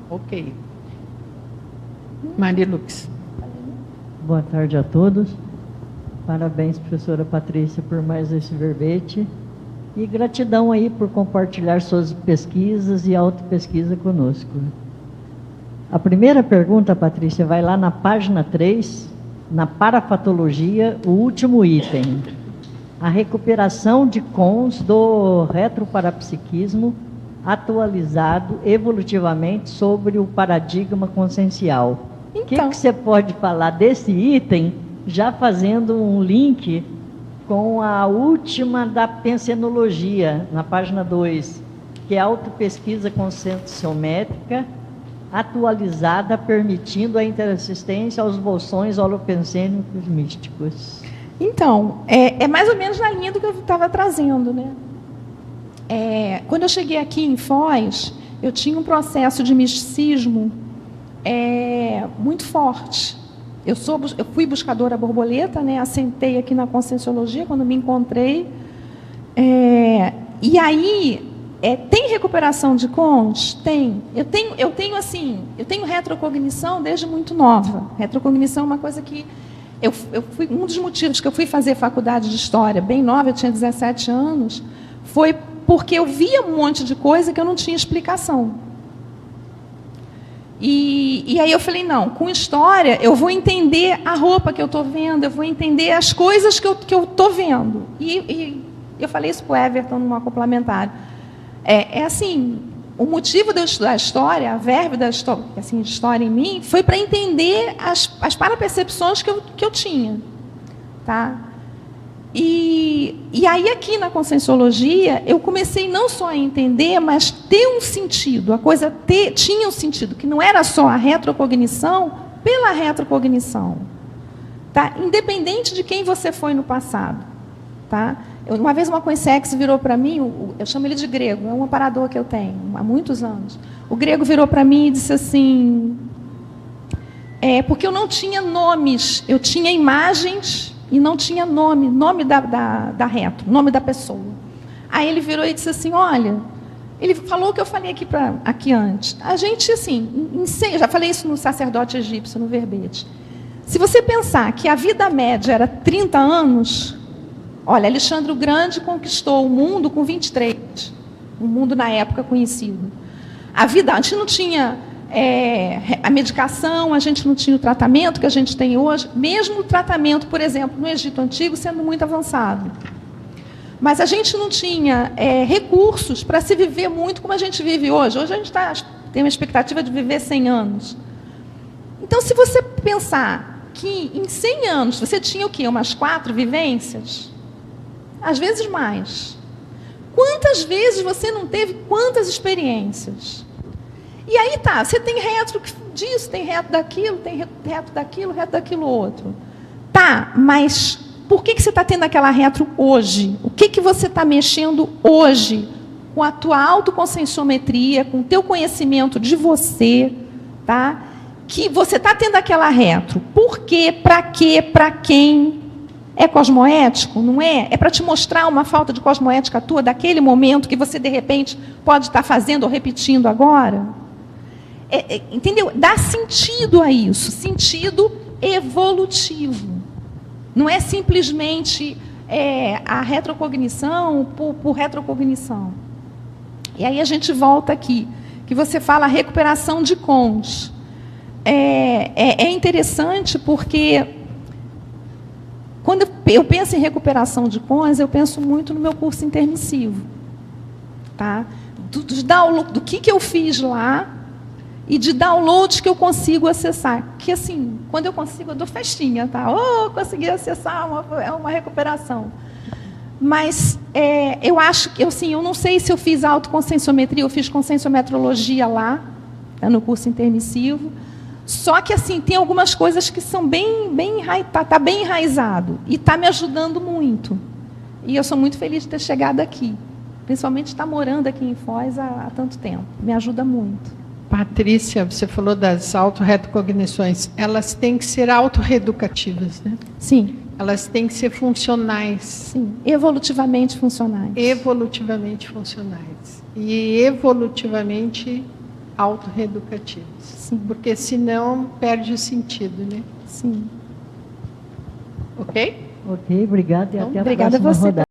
Ok. Marilux. Boa tarde a todos. Parabéns, professora Patrícia, por mais esse verbete. E gratidão aí por compartilhar suas pesquisas e autopesquisa conosco. A primeira pergunta, Patrícia, vai lá na página 3, na parafatologia, o último item. A recuperação de cons do retroparapsiquismo atualizado evolutivamente sobre o paradigma consciencial. O que você pode falar desse item, já fazendo um link com a última da pensenologia, na página 2, que é a autopesquisa conscienciométrica atualizada, permitindo a interassistência aos bolsões holopensênicos místicos. Então, é mais ou menos na linha do que eu estava trazendo, né? Quando eu cheguei aqui em Foz, eu tinha um processo de misticismo muito forte. Eu fui buscadora borboleta, né? Assentei aqui na Conscienciologia quando me encontrei. E aí, tem recuperação de cons? Tem. Eu tenho retrocognição desde muito nova. Retrocognição é uma coisa que um dos motivos que eu fui fazer faculdade de História bem nova, eu tinha 17 anos, foi porque eu via um monte de coisa que eu não tinha explicação. E aí eu falei, não, com História eu vou entender a roupa que eu estou vendo, eu vou entender as coisas que eu estou vendo. E eu falei isso para o Everton numa complementar. Assim, o motivo de eu estudar História, a verve da história, assim, de História em mim, foi para entender as parapercepções que eu tinha. Tá? E aí, aqui na Conscienciologia, eu comecei não só a entender, mas ter um sentido. A coisa tinha um sentido, que não era só a retrocognição pela retrocognição. Tá? Independente de quem você foi no passado. Tá? Uma vez uma consex virou para mim, eu chamo ele de grego, é um amparador que eu tenho há muitos anos. O grego virou para mim e disse assim, porque eu não tinha nomes, eu tinha imagens e não tinha nome da retro, nome da pessoa. Aí ele virou e disse assim, olha, ele falou o que eu falei aqui antes. A gente, assim, já falei isso no sacerdote egípcio, no verbete. Se você pensar que a vida média era 30 anos, olha, Alexandre o Grande conquistou o mundo com 23, o mundo na época conhecido. A gente não tinha a medicação, a gente não tinha o tratamento que a gente tem hoje, mesmo o tratamento, por exemplo, no Egito Antigo, sendo muito avançado. Mas a gente não tinha recursos para se viver muito como a gente vive hoje. Hoje a gente tem uma expectativa de viver 100 anos. Então, se você pensar que em 100 anos você tinha o quê? Umas 4 vivências? Às vezes mais. Quantas vezes você não teve quantas experiências? E aí tá, você tem retro disso, tem retro daquilo, tem retro daquilo outro. Tá, mas por que você está tendo aquela retro hoje? O que você está mexendo hoje com a tua autoconscienciometria, com o teu conhecimento de você, tá? Que você está tendo aquela retro. Por quê? Para quê? Para quem? É cosmoético? Não é? É para te mostrar uma falta de cosmoética tua daquele momento que você, de repente, pode estar fazendo ou repetindo agora? Entendeu? Dá sentido a isso, sentido evolutivo. Não é simplesmente a retrocognição por retrocognição. E aí a gente volta aqui, que você fala a recuperação de cons. É interessante porque, quando eu penso em recuperação de cons, eu penso muito no meu curso intermissivo. Tá? Do que eu fiz lá, e de downloads que eu consigo acessar. Que, assim, quando eu consigo, eu dou festinha, tá? Consegui acessar, é uma recuperação. Mas eu acho que, assim, eu não sei se eu fiz autoconscienciometria, eu fiz conscienciometrologia lá, no curso intermissivo. Só que, assim, tem algumas coisas que são bem enraizado. E está me ajudando muito. E eu sou muito feliz de ter chegado aqui. Principalmente estar morando aqui em Foz há tanto tempo. Me ajuda muito. Patrícia, você falou das autorrecognições. Elas têm que ser autorreeducativas, né? Sim. Elas têm que ser funcionais. Sim, evolutivamente funcionais. Evolutivamente funcionais. E evolutivamente autorreeducativos. Sim. Porque senão perde o sentido, né? Sim. Ok? Ok, obrigada e Então, até a obrigada a próxima você. rodada.